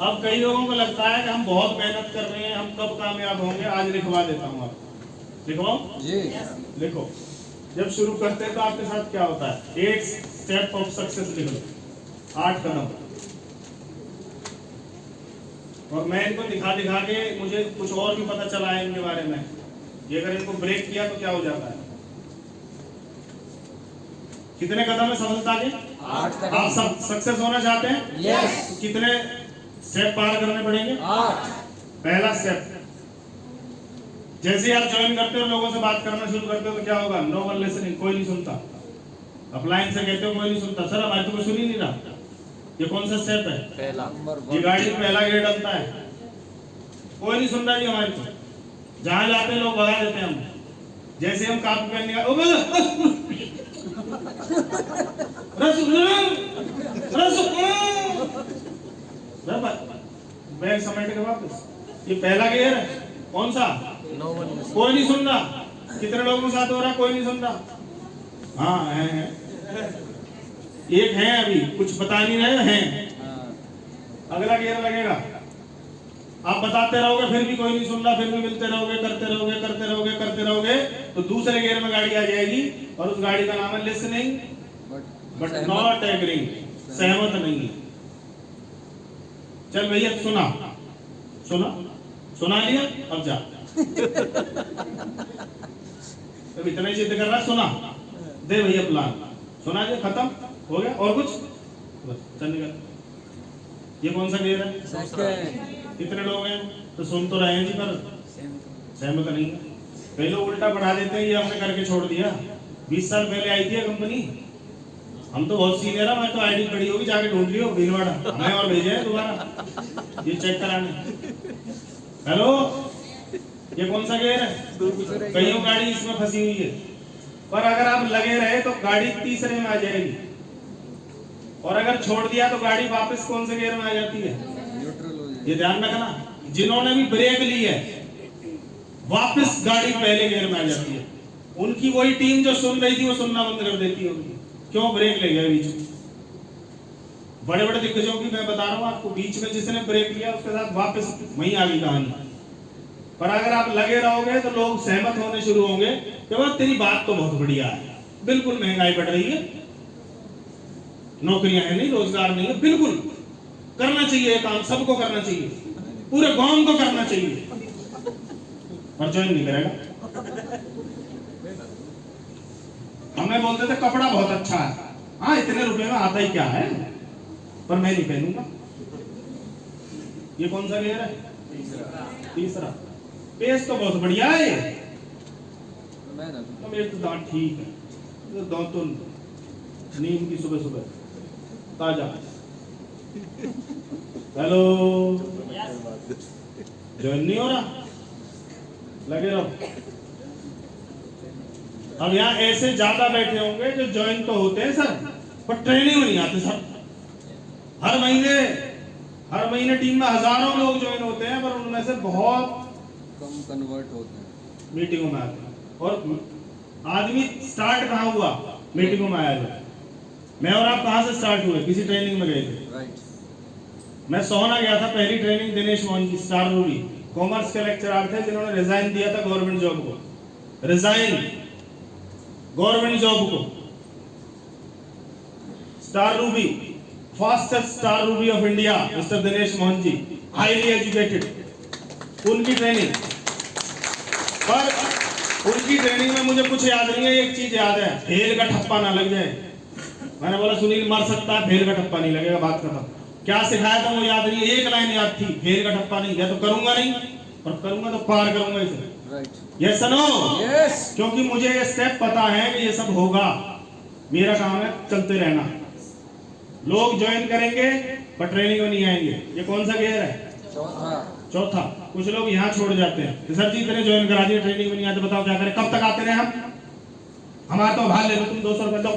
अब कई लोगों को लगता है कि हम बहुत मेहनत कर रहे हैं, हम कब कामयाब होंगे। आज लिखवा देता हूँ आपको, लिखवाओ जी, लिखो। जब शुरू करते हैं तो आपके साथ क्या होता है, 8 स्टेप ऑफ सक्सेस लिख लो, 8 कदम। और मैं इनको दिखा दिखा के मुझे कुछ और भी पता चला है इनके बारे में। ये अगर इनको ब्रेक किया तो क्या हो जाता है। कितने कदम है सफलता के? 8 कदम। आप सब सक्सेस होना चाहते हैं? यस। तो कितने स्टेप पार करने पड़ेंगे? 8। पहला स्टेप, जैसे ही आप ज्वाइन करते हो, लोगों से बात करना शुरू करते हो तो क्या होगा? नो वन लिसनिंग, कोई नहीं सुनता। अपलाइन से कहते हो कोई नहीं सुनता, सर हमारे तो कोई सुन ही नहीं रहा। ये कौन सा स्टेप है? पहला। ये गाड़ी में पहला गियर डलता है, कोई नहीं सुन रहा जी हमारे को। जहां जाते हैं लोग भगा देते हैं हम। जैसे हम कापी पहनने का बैग समेट के वापस। ये पहला गियर है, कौन सा? कोई नहीं सुन रहा। कितने लोगों के साथ हो रहा? कोई नहीं सुन रहा। हाँ है। एक है अभी कुछ बता नहीं रहे हैं। अगला गियर लगेगा, आप बताते रहोगे फिर भी कोई नहीं सुन रहा, फिर भी मिलते रहोगे, करते रहोगे, करते रहोगे, करते रहोगे, तो दूसरे गियर में गाड़ी आ जाएगी और उस गाड़ी का नाम है लिसनिंग बट नॉट एग्रीइंग, सहमत नहीं है। चल भैया सुना सुना सुना लिया, अब जा। अब इतना ही जिद कर रहा, सुना दे भैया प्लान, सुना दे, खत्म हो गया। और कुछ बस चल निकल। ये कौन सा गियर है? कितने लोग हैं? तो सुन तो रहे हैं जी पर सहमत नहीं है। कई लोग उल्टा बढ़ा देते हैं, ये हमने करके छोड़ दिया। 20 साल पहले आई थी कंपनी, हम तो बहुत सीनियर है, मैं तो आईडी पड़ी होगी, जाके ढूंढ लियो भीलवाड़ा, हमें और भेजे हैं दोबारा ये चेक कराने। हेलो, ये कौन सा गियर है? कईयों गाड़ी इसमें फंसी हुई है, पर अगर आप लगे रहे तो गाड़ी तीसरे में आ जाएगी, और अगर छोड़ दिया तो गाड़ी वापस कौन से गियर में आ जाती है? ये ध्यान रखना। जिन्होंने भी ब्रेक ली है वापस गाड़ी पहले गियर में आ जाती है। उनकी वही टीम जो सुन रही थी वो सुनना बंद कर देती है उनकी। क्यों? ब्रेक ले गए बीच में। बड़े बड़े दिग्गजों की मैं बता रहा हूं आपको, बीच में जिसने ब्रेक लिया उसके साथ वापस वहीं आ गई कहानी। पर अगर आप लगे रहोगे तो लोग सहमत होने शुरू होंगे कि वह तेरी बात तो बहुत बढ़िया है, बिल्कुल महंगाई बढ़ रही है, नौकरियां है नहीं, रोजगार नहीं है, बिल्कुल करना चाहिए काम, सबको करना चाहिए, पूरे गांव को करना चाहिए, पर ज्वाइन नहीं करेगा। हमें बोलते थे कपड़ा बहुत अच्छा है, हाँ इतने रुपए में आता ही क्या है, पर मैं नहीं पहनूंगा। ये कौन सा गियर है? तीसरा। पेस्ट तो बहुत बढ़िया है ये, तो मेरे तो दांत ठीक है, तो दांत तो नीम की सुबह सुबह ताजा। हेलो, ज्वाइन नहीं हो रहा? लगे रहो। अब यहाँ ऐसे ज्यादा बैठे होंगे जो ज्वाइन तो होते हैं सर, पर ट्रेनिंग में नहीं आते सर। हर महीने टीम में हजारों लोग ज्वाइन होते हैं, पर उनमें से बहुत कम कन्वर्ट होते हैं, मीटिंगों में आते हैं। और आदमी स्टार्ट कहाँ हुआ? मीटिंगों में आया था। मैं और आप कहाँ से स्टार्ट हुए? किसी ट्रेनिंग में गए थे। राइट। मैं सोहना गया था, पहली training Dinesh Mohan ji, star ruby commerce के लेक्चरर थे जिन्होंने रिजाइन दिया था गवर्नमेंट जॉब को, रिजाइन गवर्नमेंट जॉब को। Star ruby, fastest star ruby of India, mister Dinesh Mohan ji, highly educated, उनकी ट्रेनिंग। पर उनकी ट्रेनिंग में मुझे कुछ याद नहीं है, एक चीज याद है, फेल का ठप्पा ना लग जाए। मैंने बोला सुनील मर सकता है, फेल का ठप्पा नहीं लगेगा, बात खत्म। क्या सिखाया था वो याद नहीं, एक लाइन याद थी, फेल का ठप्पा नहीं, या तो करूंगा नहीं, और करूंगा तो पार करूंगा इसे। राइट। Yes no? यस। क्योंकि मुझे ये स्टेप पता है कि ये सब होगा, मेरा काम है चलते रहना। लोग ज्वाइन करेंगे पर ट्रेनिंग में नहीं आएंगे। ये कौन सा गियर है? चौथा। कुछ लोग यहाँ छोड़ जाते हैं, सर जी इतने ज्वाइन करा दिए, ट्रेनिंग में नहीं आते, बताओ क्या करें? कब तक आते रहे हम? हमारा तो भाग ले लो, तुम 200 रुपए दो।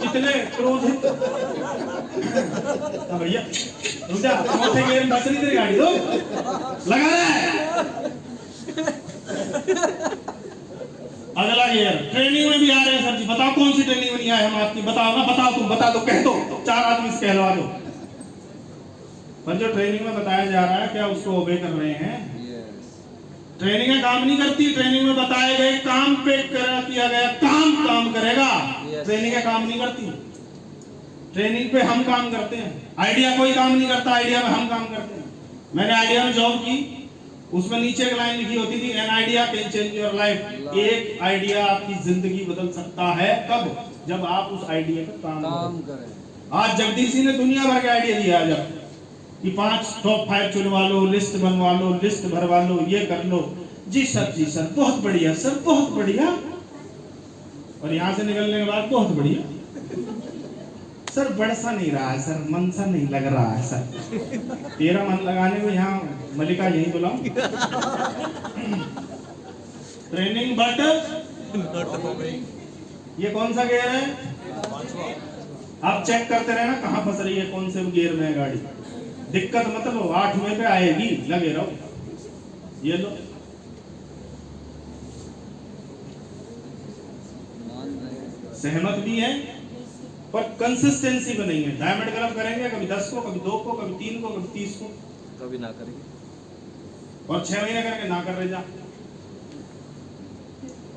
कितने क्रोधित भैया, रुक जा, चौथे गियर में बच रही तेरी गाड़ी, दो लगा रहा है। अगला गियर ट्रेनिंग में भी आ रहे हैं सर जी, बताओ कौन सी ट्रेनिंग में नहीं आए हम आपकी, बताओ ना, बताओ तुम बता दो, कह दो, 4 आदमी से कहलवा दो। पर जो ट्रेनिंग में बताया जा रहा है क्या उसको ओबे कर रहे हैं? ट्रेनिंग काम नहीं करती, ट्रेनिंग में बताए गए काम पे किया गया काम करेगा। ट्रेनिंग काम नहीं करती, ट्रेनिंग पे हम काम करते हैं। आइडिया कोई काम नहीं करता, आइडिया में हम काम करते हैं। मैंने आइडिया में जॉब की, उसमें नीचे एक लाइन लिखी होती थी, an idea can change your life. एक आइडिया आपकी जिंदगी बदल सकता है, कब? जब आप उस आइडिया पे काम करें। आज जगदीश जी ने दुनिया भर के आइडिया दिया है कि 5 टॉप 5 चुनवा लो, लिस्ट बनवा लो, लिस्ट भरवा लो, ये कर लो। जी सर बहुत बढ़िया सर, बहुत बढ़िया। और यहाँ से निकलने के बाद बहुत बढ़िया सर, बढ़सा नहीं रहा है सर, मन सा नहीं लग रहा है सर। तेरा मन लगाने को यहाँ मलिका यही बुलाऊं? ट्रेनिंग बट ये कौन सा गियर है? आप चेक करते रहना कहाँ फंस रही है, कौन से गियर में है गाड़ी। दिक्कत मतलब 8वें पे आएगी, लगे रहो। ये लो, सहमत भी है पर कंसिस्टेंसी में नहीं है। डायमंड क्लब करेंगे कभी 10 को, कभी 2 को, कभी 3 को, कभी 30 को, कभी ना करेंगे, और 6 महीने करके ना कर रहे जा,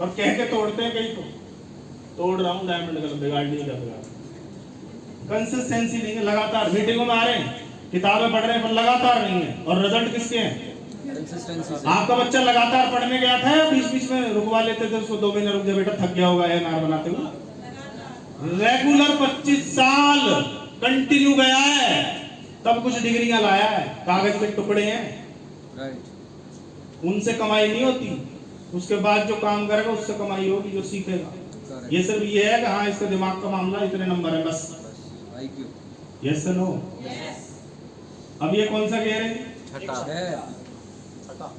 और कह के तोड़ते हैं कहीं। तो तोड़ रहा हूं डायमंड क्लब, बिगाड़ नहीं कर। कंसिस्टेंसी नहीं है, लगातार मीटिंगों में आ रहे हैं, किताबें पढ़ रहे हैं पर लगातार नहीं है। और रिजल्ट किसके हैं? आपका बच्चा लगातार पढ़ने गया था या बीच बीच में रुकवा लेते थे उसको? 2 महीने रुक जा बेटा, थक गया होगा एनआर बनाते हुए। रेगुलर 25 साल कंटिन्यू गया है, तब कुछ डिग्रियां लाया है, कागज के टुकड़े हैं। उनसे कमाई नहीं होती, उसके बाद जो काम करेगा उससे कमाई होगी, जो सीखेगा। ये सिर्फ ये है कि हाँ इसके दिमाग का मामला इतने नंबर है बस। Yes no? अब ये कौन सा गियर है?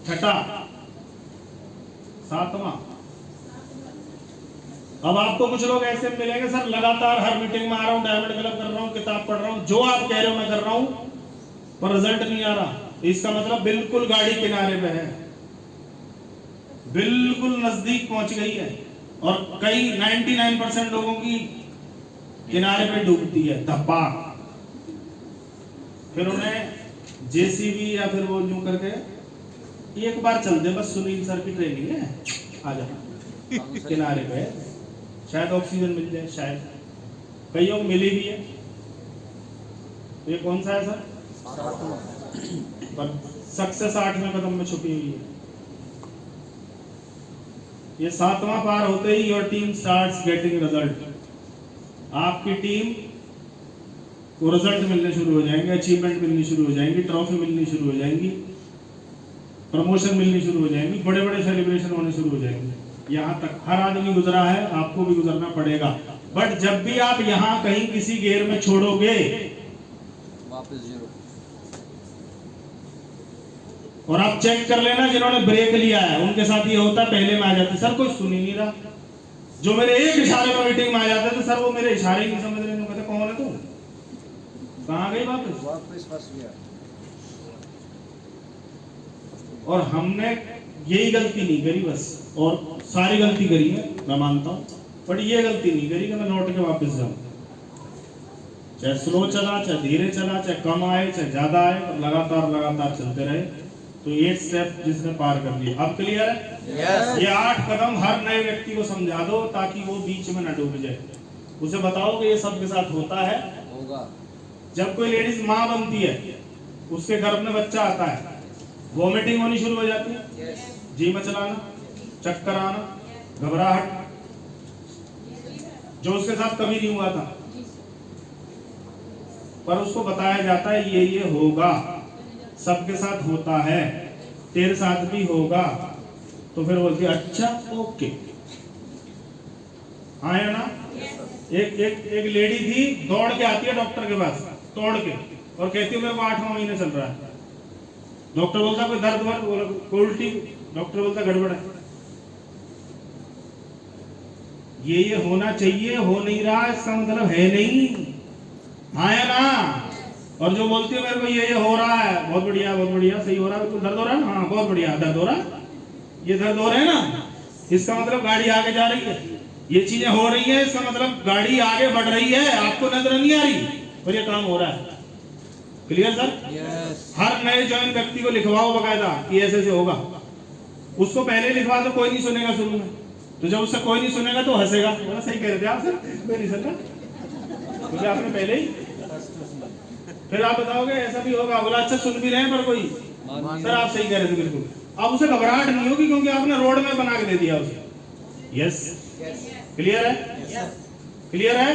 छठा, 7वां। अब आपको कुछ लोग ऐसे मिलेंगे, सर लगातार हर मीटिंग में आ रहा हूं, डायमंड क्लब कर रहा हूं, किताब पढ़ रहा हूं, जो आप कह रहे हो मैं कर रहा हूं, पर रिजल्ट नहीं आ रहा। इसका मतलब बिल्कुल गाड़ी किनारे पे है, बिल्कुल नजदीक पहुंच गई है। और कई 99% लोगों की किनारे पे डूबती है, धब्बा। फिर उन्हें जेसीबी या फिर वो यूं करके एक बार चल दे बस, सुनील सर की ट्रेनिंग है, आ जा किनारे पे, शायद ऑक्सीजन मिल जाए, शायद कईयों को मिली भी है। तो ये कौन सा है सर? पर सक्सेस 8वें कदम में छुपी हुई है। ये 7वां पार होते ही your team starts getting result. आपकी टीम को रिजल्ट मिलने शुरू हो जाएंगे, अचीवमेंट मिलनी शुरू हो जाएंगी, ट्रॉफी मिलनी शुरू हो जाएंगी, प्रमोशन मिलनी शुरू हो जाएंगी, बड़े बड़े सेलिब्रेशन होने शुरू हो जाएंगे। यहाँ तक हर आदमी गुजरा है, आपको भी गुजरना पड़ेगा। बट जब भी आप यहाँ कहीं किसी गियर में छोड़ोगे, वापस 0। और आप चेक कर लेना जिन्होंने ब्रेक लिया है उनके साथ ये होता, पहले में आ जाते सर कोई सुन ही नहीं रहा। जो मेरे एक इशारे पर मीटिंग में आ जाते थे, सर वो मेरे इशारे ही नहीं समझ रहे, कहते कौन है तू, कहाँ गई? वापस फंस गया। और हमने यही गलती नहीं करी बस, और सारी गलती करी है मैं मानता हूं, बट ये गलती नहीं करी कि मैं लौट के वापस जाऊं। चाहे स्लो चला, चाहे धीरे चला, चाहे कम आए चाहे ज्यादा आए, लगातार चलते रहे। तो 8 स्टेप जिसने पार कर लिया। अब क्लियर है? yes. ये 8 कदम हर नए व्यक्ति को समझा दो ताकि वो बीच में न डूब जाए। उसे बताओ कि ये सबके साथ होता है, होगा। जब कोई लेडीज माँ बनती है, उसके गर्भ में बच्चा आता है, वॉमिटिंग होनी शुरू हो जाती है, जी मचलाना, चक्कर आना, घबराहट, जो उसके साथ कभी नहीं हुआ था। पर उसको बताया जाता है ये होगा, सबके साथ होता है, तेरे साथ भी होगा। तो फिर बोलती है अच्छा ओके, हाँ या ना? एक लेडी थी, दौड़ के आती है डॉक्टर के पास, तोड़ के, और कहती है मेरे को 8वां महीना चल रहा है। डॉक्टर बोलता कोई दर्द वर्द, उल्टी, डॉक्टर बोलता गड़बड़ है। ये होना चाहिए, हो नहीं रहा, इसका मतलब है नहीं, हाँ या ना? और जो बोलती है मेरे को ये हो रहा है, बहुत बढ़िया सही हो रहा है, बिल्कुल दर्द हो रहा है ना, हाँ बहुत बढ़िया दर्द हो रहा है, ये दर्द हो रहा है ना, इसका मतलब गाड़ी आगे जा रही है, ये चीजें हो रही है, इसका मतलब गाड़ी आगे बढ़ रही है, आपको नजर नहीं आ रही और ये काम हो रहा है। Clear sir? हर नए ज्वाइन व्यक्ति को लिखवाओ बकायदा कि ऐसे ऐसे होगा। उसको पहले लिखवा दो, कोई नहीं सुनेगा शुरू में, तो जब उससे कोई नहीं सुनेगा तो हंसेगा, बोला सही कह रहे थे आप सर, कोई नहीं सुनना क्योंकि आपने पहले ही। फिर आप बताओगे ऐसा भी होगा, बोला अच्छा सुन भी रहे हैं पर कोई, सर आप सही कह रहे थे बिल्कुल। अब उसे घबराहट नहीं होगी क्योंकि आपने रोड में बना के दे दिया उसे। यस, क्लियर है? क्लियर है?